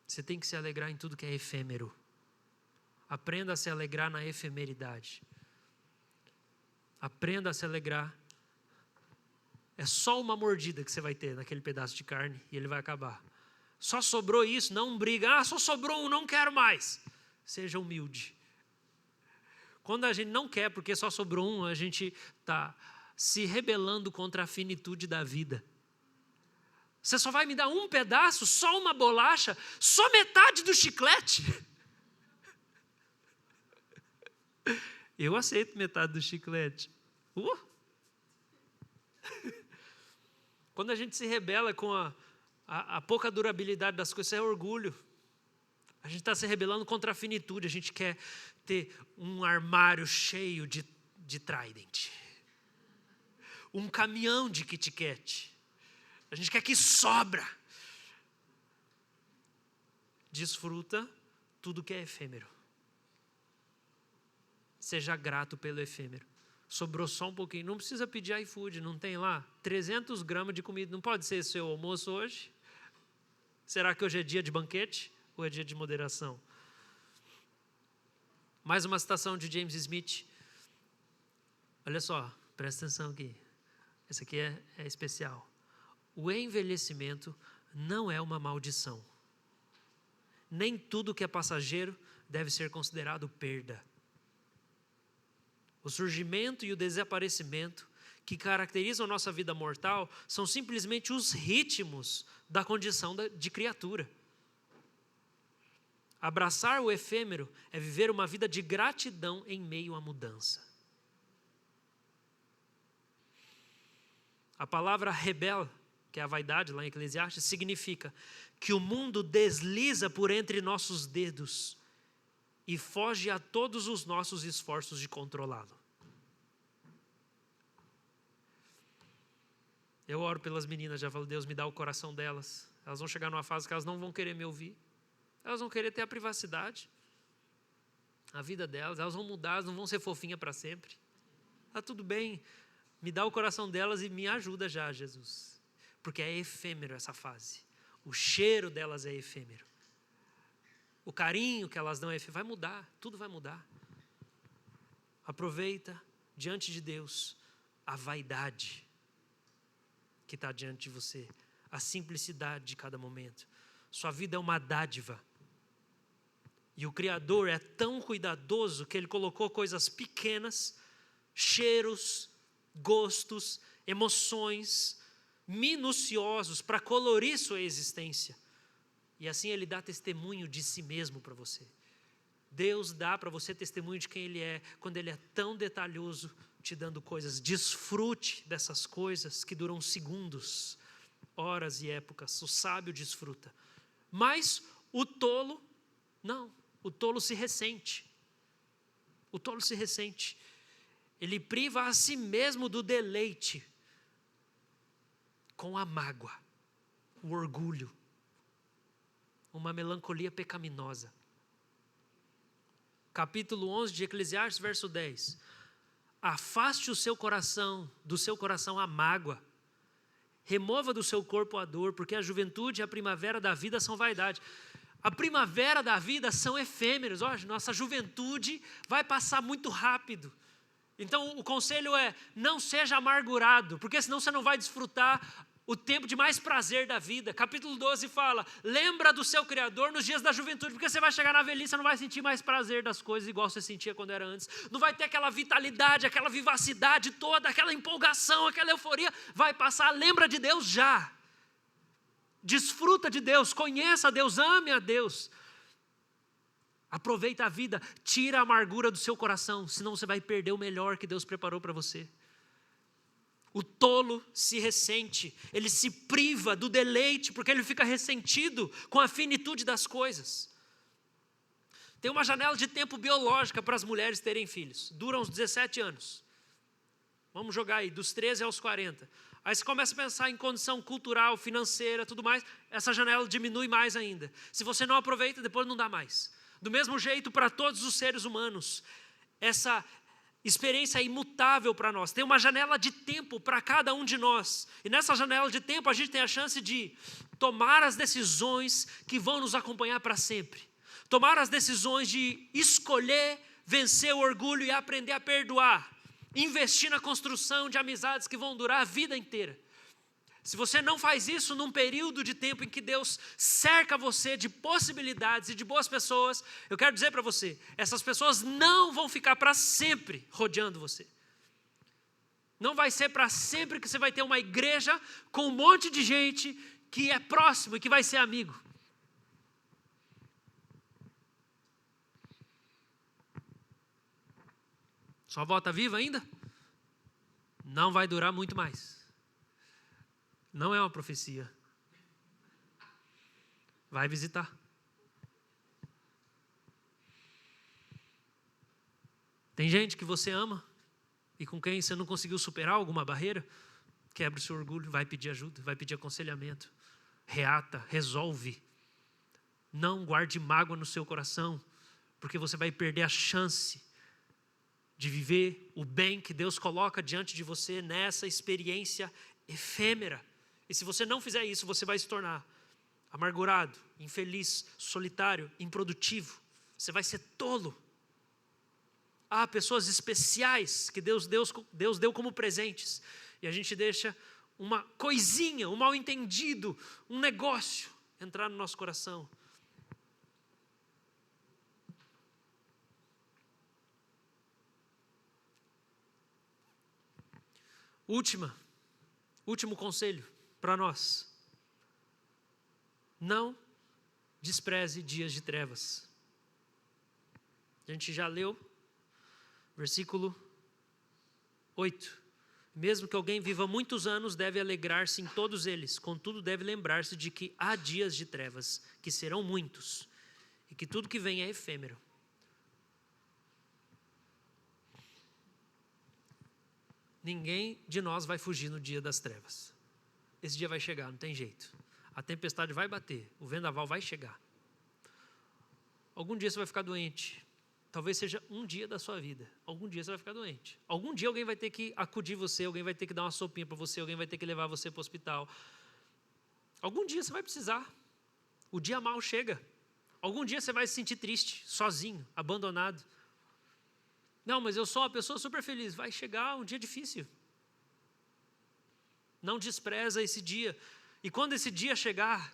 Você tem que se alegrar em tudo que é efêmero. Aprenda a se alegrar na efemeridade. Aprenda a se alegrar. É só uma mordida que você vai ter naquele pedaço de carne e ele vai acabar. Só sobrou isso, não briga. Só sobrou um, não quero mais. Seja humilde. Quando a gente não quer porque só sobrou um, a gente está se rebelando contra a finitude da vida. Você só vai me dar um pedaço, só uma bolacha, só metade do chiclete? Eu aceito metade do chiclete. Quando a gente se rebela com a pouca durabilidade das coisas, isso é orgulho. A gente está se rebelando contra a finitude, a gente quer ter um armário cheio de Trident, um caminhão de Kit Kat. A gente quer que sobra. Desfruta tudo que é efêmero. Seja grato pelo efêmero. Sobrou só um pouquinho, não precisa pedir iFood, não tem lá 300 gramas de comida, não pode ser seu almoço hoje? Será que hoje é dia de banquete ou é dia de moderação? Mais uma citação de James Smith. Olha só, presta atenção aqui. Essa aqui é especial. O envelhecimento não é uma maldição. Nem tudo que é passageiro deve ser considerado perda. O surgimento e o desaparecimento que caracterizam a nossa vida mortal são simplesmente os ritmos da condição de criatura. Abraçar o efêmero é viver uma vida de gratidão em meio à mudança. A palavra rebel, que é a vaidade lá em Eclesiastes, significa que o mundo desliza por entre nossos dedos e foge a todos os nossos esforços de controlá-lo. Eu oro pelas meninas, já falo, Deus, me dá o coração delas. Elas vão chegar numa fase que elas não vão querer me ouvir. Elas vão querer ter a privacidade, a vida delas. Elas vão mudar, elas não vão ser fofinhas para sempre. Está tudo bem, me dá o coração delas e me ajuda já, Jesus. Porque é efêmero essa fase. O cheiro delas é efêmero. O carinho que elas dão é efêmero. Vai mudar, tudo vai mudar. Aproveita diante de Deus a vaidade que está diante de você, a simplicidade de cada momento. Sua vida é uma dádiva. E o Criador é tão cuidadoso que Ele colocou coisas pequenas, cheiros, gostos, emoções, minuciosos para colorir sua existência. E assim Ele dá testemunho de si mesmo para você. Deus dá para você testemunho de quem Ele é, quando Ele é tão detalhoso, te dando coisas. Desfrute dessas coisas que duram segundos, horas e épocas. O sábio desfruta. Mas o tolo, não. O tolo se ressente. O tolo se ressente. Ele priva a si mesmo do deleite com a mágoa, o orgulho, uma melancolia pecaminosa. Capítulo 11 de Eclesiastes, verso 10. Afaste o seu coração, do seu coração a mágoa. Remova do seu corpo a dor, porque a juventude e a primavera da vida são vaidade. A primavera da vida são efêmeros. Nossa juventude vai passar muito rápido. Então o conselho é, não seja amargurado, porque senão você não vai desfrutar o tempo de mais prazer da vida. Capítulo 12 fala, lembra do seu Criador nos dias da juventude, porque você vai chegar na velhice, você não vai sentir mais prazer das coisas igual você sentia quando era antes. Não vai ter aquela vitalidade, aquela vivacidade toda, aquela empolgação, aquela euforia. Vai passar, lembra de Deus já. Desfruta de Deus, conheça a Deus, ame a Deus. Aproveita a vida, tira a amargura do seu coração, senão você vai perder o melhor que Deus preparou para você. O tolo se ressente, ele se priva do deleite, porque ele fica ressentido com a finitude das coisas. Tem uma janela de tempo biológica para as mulheres terem filhos, dura uns 17 anos. Vamos jogar aí, dos 13 aos 40. Aí você começa a pensar em condição cultural, financeira, tudo mais, essa janela diminui mais ainda. Se você não aproveita, depois não dá mais. Do mesmo jeito para todos os seres humanos, essa experiência é imutável para nós. Tem uma janela de tempo para cada um de nós. E nessa janela de tempo a gente tem a chance de tomar as decisões que vão nos acompanhar para sempre. Tomar as decisões de escolher vencer o orgulho e aprender a perdoar. Investir na construção de amizades que vão durar a vida inteira. Se você não faz isso num período de tempo em que Deus cerca você de possibilidades e de boas pessoas, eu quero dizer para você, essas pessoas não vão ficar para sempre rodeando você. Não vai ser para sempre que você vai ter uma igreja com um monte de gente que é próximo e que vai ser amigo. Sua avó está viva ainda? Não vai durar muito mais. Não é uma profecia. Vai visitar. Tem gente que você ama e com quem você não conseguiu superar alguma barreira, quebra o seu orgulho, vai pedir ajuda, vai pedir aconselhamento. Reata, resolve. Não guarde mágoa no seu coração, porque você vai perder a chance de viver o bem que Deus coloca diante de você nessa experiência efêmera. E se você não fizer isso, você vai se tornar amargurado, infeliz, solitário, improdutivo. Você vai ser tolo. Há pessoas especiais que Deus deu como presentes. E a gente deixa uma coisinha, um mal-entendido, um negócio entrar no nosso coração. Último conselho para nós. Não despreze dias de trevas. A gente já leu, versículo 8. Mesmo que alguém viva muitos anos, deve alegrar-se em todos eles. Contudo, deve lembrar-se de que há dias de trevas, que serão muitos, e que tudo que vem é efêmero. Ninguém de nós vai fugir no dia das trevas. Esse dia vai chegar, não tem jeito. A tempestade vai bater, o vendaval vai chegar. Algum dia você vai ficar doente. Talvez seja um dia da sua vida. Algum dia você vai ficar doente. Algum dia alguém vai ter que acudir você, alguém vai ter que dar uma sopinha para você, alguém vai ter que levar você para o hospital. Algum dia você vai precisar. O dia mau chega. Algum dia você vai se sentir triste, sozinho, abandonado. Não, mas eu sou uma pessoa super feliz. Vai chegar um dia difícil. Não despreza esse dia. E quando esse dia chegar,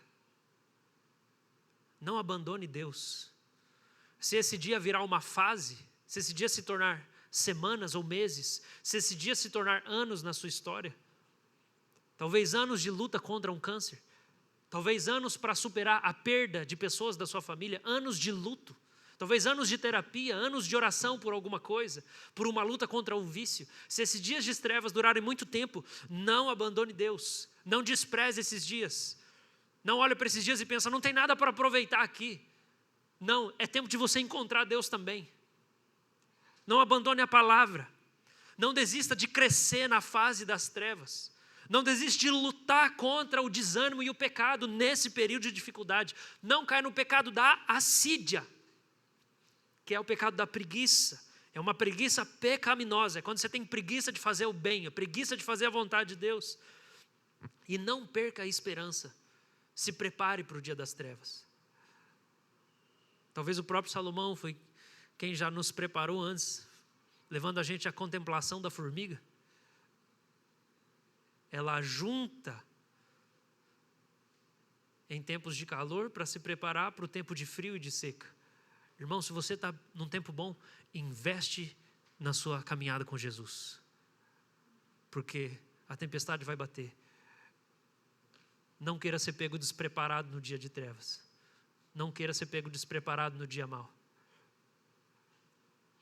não abandone Deus. Se esse dia virar uma fase, se esse dia se tornar semanas ou meses, se esse dia se tornar anos na sua história, talvez anos de luta contra um câncer, talvez anos para superar a perda de pessoas da sua família, anos de luto, talvez anos de terapia, anos de oração por alguma coisa, por uma luta contra um vício. Se esses dias de trevas durarem muito tempo, não abandone Deus, não despreze esses dias. Não olhe para esses dias e pensa, não tem nada para aproveitar aqui. Não, é tempo de você encontrar Deus também. Não abandone a palavra. Não desista de crescer na fase das trevas. Não desista de lutar contra o desânimo e o pecado nesse período de dificuldade. Não caia no pecado da assídia, que é o pecado da preguiça. É uma preguiça pecaminosa. É quando você tem preguiça de fazer o bem, a preguiça de fazer a vontade de Deus. E não perca a esperança. Se prepare para o dia das trevas. Talvez o próprio Salomão foi quem já nos preparou antes, levando a gente à contemplação da formiga. Ela junta em tempos de calor para se preparar para o tempo de frio e de seca. Irmão, se você está num tempo bom, investe na sua caminhada com Jesus. Porque a tempestade vai bater. Não queira ser pego despreparado no dia de trevas. Não queira ser pego despreparado no dia mau.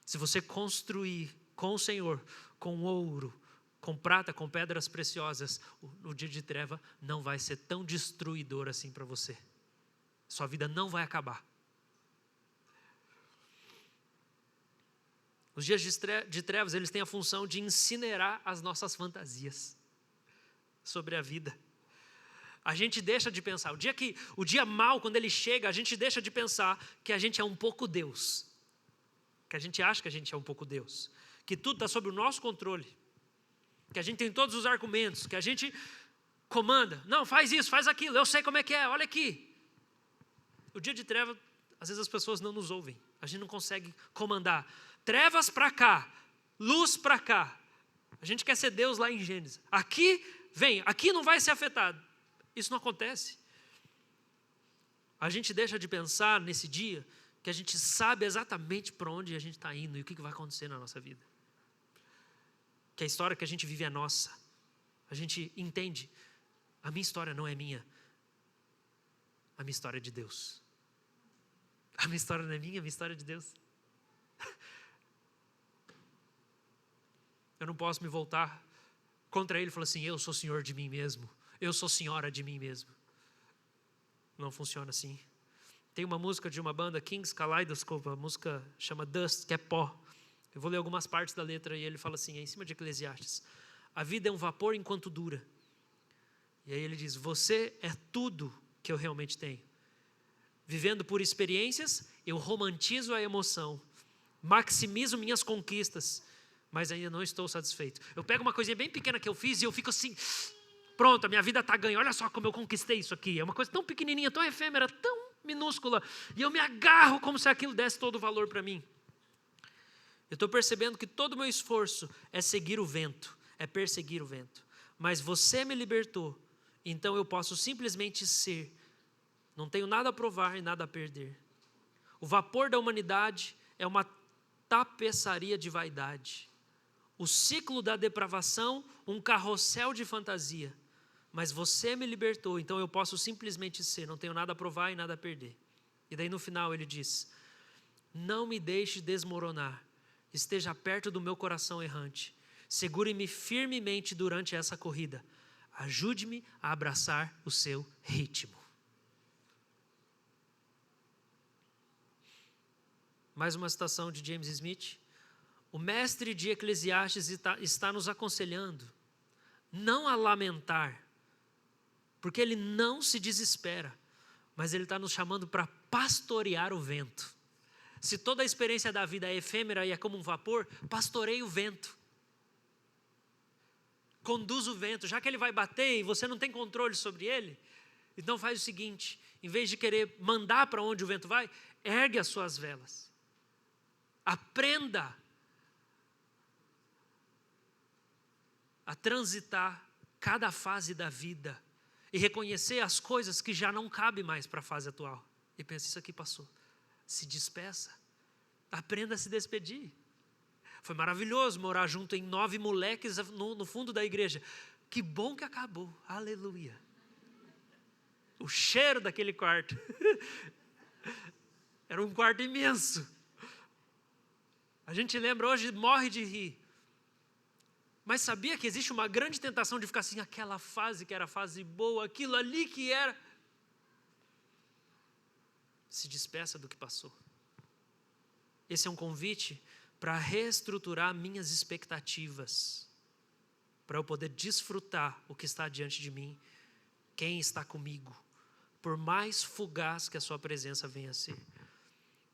Se você construir com o Senhor, com ouro, com prata, com pedras preciosas, o dia de treva não vai ser tão destruidor assim para você. Sua vida não vai acabar. Os dias de trevas, eles têm a função de incinerar as nossas fantasias sobre a vida. A gente deixa de pensar, o dia mau, quando ele chega, a gente deixa de pensar que a gente é um pouco Deus. Que a gente acha que a gente é um pouco Deus. Que tudo está sob o nosso controle. Que a gente tem todos os argumentos, que a gente comanda. Não, faz isso, faz aquilo, eu sei como é que é, olha aqui. O dia de treva, às vezes as pessoas não nos ouvem. A gente não consegue comandar. Trevas para cá, luz para cá. A gente quer ser Deus lá em Gênesis. Aqui, vem, aqui não vai ser afetado. Isso não acontece. A gente deixa de pensar nesse dia que a gente sabe exatamente para onde a gente está indo e o que vai acontecer na nossa vida. Que a história que a gente vive é nossa. A gente entende, a minha história não é minha. A minha história é de Deus. A minha história não é minha, a minha história é de Deus. Eu não posso me voltar contra Ele e falar assim, eu sou senhor de mim mesmo. Eu sou senhora de mim mesmo. Não funciona assim. Tem uma música de uma banda, King's Kaleidoscope, a música chama Dust, que é pó. Eu vou ler algumas partes da letra e ele fala assim, é em cima de Eclesiastes. A vida é um vapor enquanto dura. E aí ele diz, você é tudo que eu realmente tenho. Vivendo por experiências, eu romantizo a emoção, maximizo minhas conquistas, mas ainda não estou satisfeito. Eu pego uma coisinha bem pequena que eu fiz e eu fico assim, pronto, a minha vida está ganha, olha só como eu conquistei isso aqui. É uma coisa tão pequenininha, tão efêmera, tão minúscula, e eu me agarro como se aquilo desse todo o valor para mim. Eu estou percebendo que todo o meu esforço é seguir o vento, é perseguir o vento. Mas você me libertou, então eu posso simplesmente ser. Não tenho nada a provar e nada a perder. O vapor da humanidade é uma tapeçaria de vaidade. O ciclo da depravação, um carrossel de fantasia. Mas você me libertou, então eu posso simplesmente ser. Não tenho nada a provar e nada a perder. E daí no final ele diz, não me deixe desmoronar. Esteja perto do meu coração errante. Segure-me firmemente durante essa corrida. Ajude-me a abraçar o seu ritmo. Mais uma citação de James Smith. O mestre de Eclesiastes está nos aconselhando não a lamentar, porque ele não se desespera, mas ele está nos chamando para pastorear o vento. Se toda a experiência da vida é efêmera e é como um vapor, pastoreie o vento. Conduz o vento, já que ele vai bater e você não tem controle sobre ele, então faz o seguinte, em vez de querer mandar para onde o vento vai, ergue as suas velas. Aprenda a transitar cada fase da vida e reconhecer as coisas que já não cabem mais para a fase atual. E pensa, isso aqui passou. Se despeça. Aprenda a se despedir. Foi maravilhoso morar junto em 9 moleques no fundo da igreja. Que bom que acabou. Aleluia. O cheiro daquele quarto. Era um quarto imenso. A gente lembra hoje, morre de rir. Mas sabia que existe uma grande tentação de ficar assim, aquela fase que era fase boa, aquilo ali que era. Se despeça do que passou. Esse é um convite para reestruturar minhas expectativas, para eu poder desfrutar o que está diante de mim, quem está comigo, por mais fugaz que a sua presença venha a ser.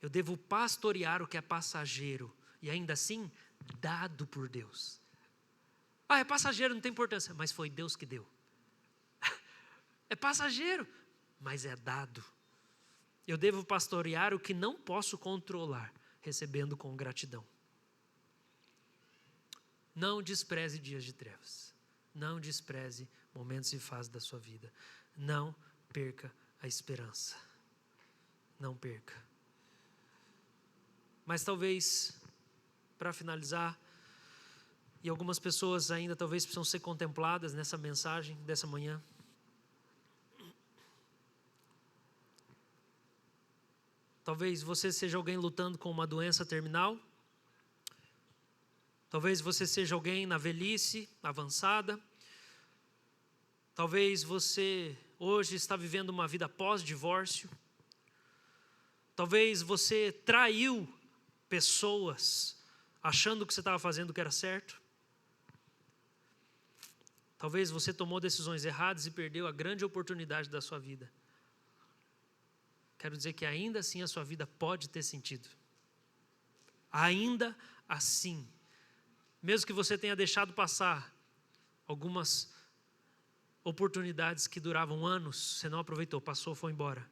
Eu devo pastorear o que é passageiro, e ainda assim, dado por Deus. É passageiro, não tem importância, mas foi Deus que deu. É passageiro, mas é dado. Eu devo pastorear o que não posso controlar, recebendo com gratidão. Não despreze dias de trevas. Não despreze momentos e fases da sua vida. Não perca a esperança. Não perca. Mas talvez, para finalizar, e algumas pessoas ainda talvez precisam ser contempladas nessa mensagem dessa manhã. Talvez você seja alguém lutando com uma doença terminal. Talvez você seja alguém na velhice avançada. Talvez você hoje está vivendo uma vida pós-divórcio. Talvez você traiu pessoas achando que você estava fazendo o que era certo. Talvez você tomou decisões erradas e perdeu a grande oportunidade da sua vida. Quero dizer que ainda assim a sua vida pode ter sentido. Ainda assim. Mesmo que você tenha deixado passar algumas oportunidades que duravam anos, você não aproveitou, passou, foi embora.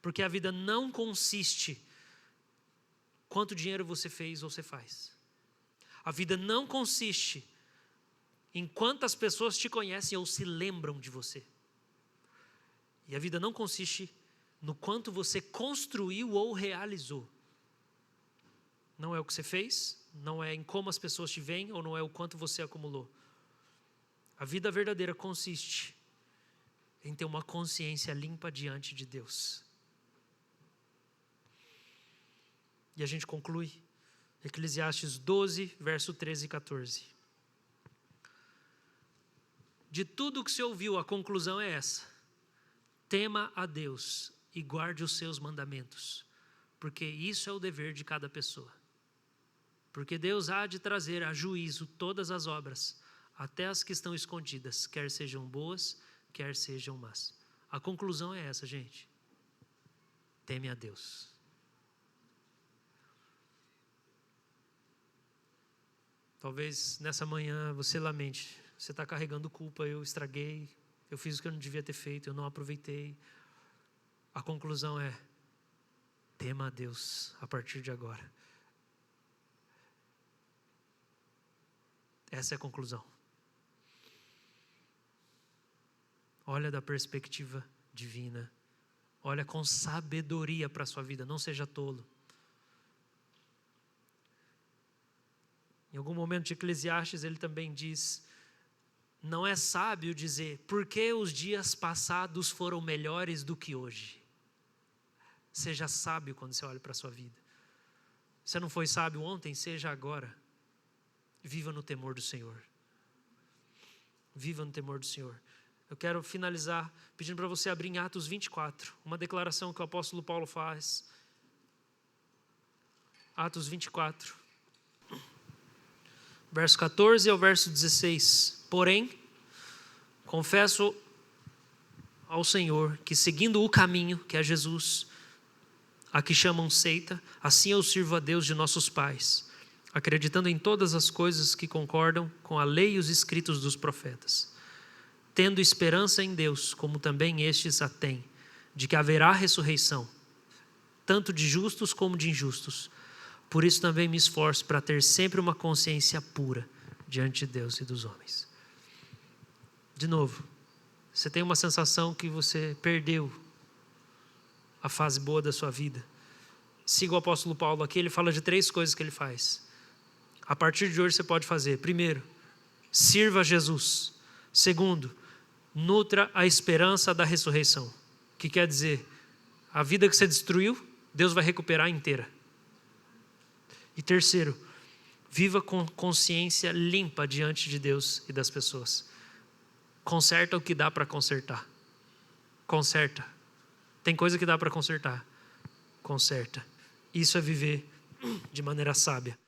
Porque a vida não consiste quanto dinheiro você fez ou você faz. A vida não consiste em quantas pessoas te conhecem ou se lembram de você. E a vida não consiste no quanto você construiu ou realizou. Não é o que você fez, não é em como as pessoas te veem, ou não é o quanto você acumulou. A vida verdadeira consiste em ter uma consciência limpa diante de Deus. E a gente conclui, Eclesiastes 12, verso 13 e 14. De tudo o que se ouviu, a conclusão é essa. Tema a Deus e guarde os seus mandamentos, porque isso é o dever de cada pessoa. Porque Deus há de trazer a juízo todas as obras, até as que estão escondidas, quer sejam boas, quer sejam más. A conclusão é essa, gente. Teme a Deus. Talvez nessa manhã você lamente. Você está carregando culpa, eu estraguei, eu fiz o que eu não devia ter feito, eu não aproveitei. A conclusão é: tema a Deus a partir de agora. Essa é a conclusão. Olha da perspectiva divina. Olha com sabedoria para a sua vida, não seja tolo. Em algum momento de Eclesiastes ele também diz: não é sábio dizer, por que os dias passados foram melhores do que hoje? Seja sábio quando você olha para a sua vida. Você não foi sábio ontem, seja agora. Viva no temor do Senhor. Viva no temor do Senhor. Eu quero finalizar pedindo para você abrir em Atos 24, uma declaração que o apóstolo Paulo faz. Atos 24, verso 14 ao verso 16. Porém, confesso ao Senhor que, seguindo o caminho que é Jesus, a que chamam seita, assim eu sirvo a Deus de nossos pais, acreditando em todas as coisas que concordam com a lei e os escritos dos profetas, tendo esperança em Deus, como também estes a têm, de que haverá ressurreição, tanto de justos como de injustos. Por isso também me esforço para ter sempre uma consciência pura diante de Deus e dos homens. De novo, você tem uma sensação que você perdeu a fase boa da sua vida. Siga o apóstolo Paulo aqui, ele fala de 3 coisas que ele faz. A partir de hoje você pode fazer. Primeiro, sirva a Jesus. Segundo, nutra a esperança da ressurreição. O que quer dizer? A vida que você destruiu, Deus vai recuperar inteira. E terceiro, viva com consciência limpa diante de Deus e das pessoas. Conserta o que dá para consertar. Conserta. Tem coisa que dá para consertar. Conserta. Isso é viver de maneira sábia.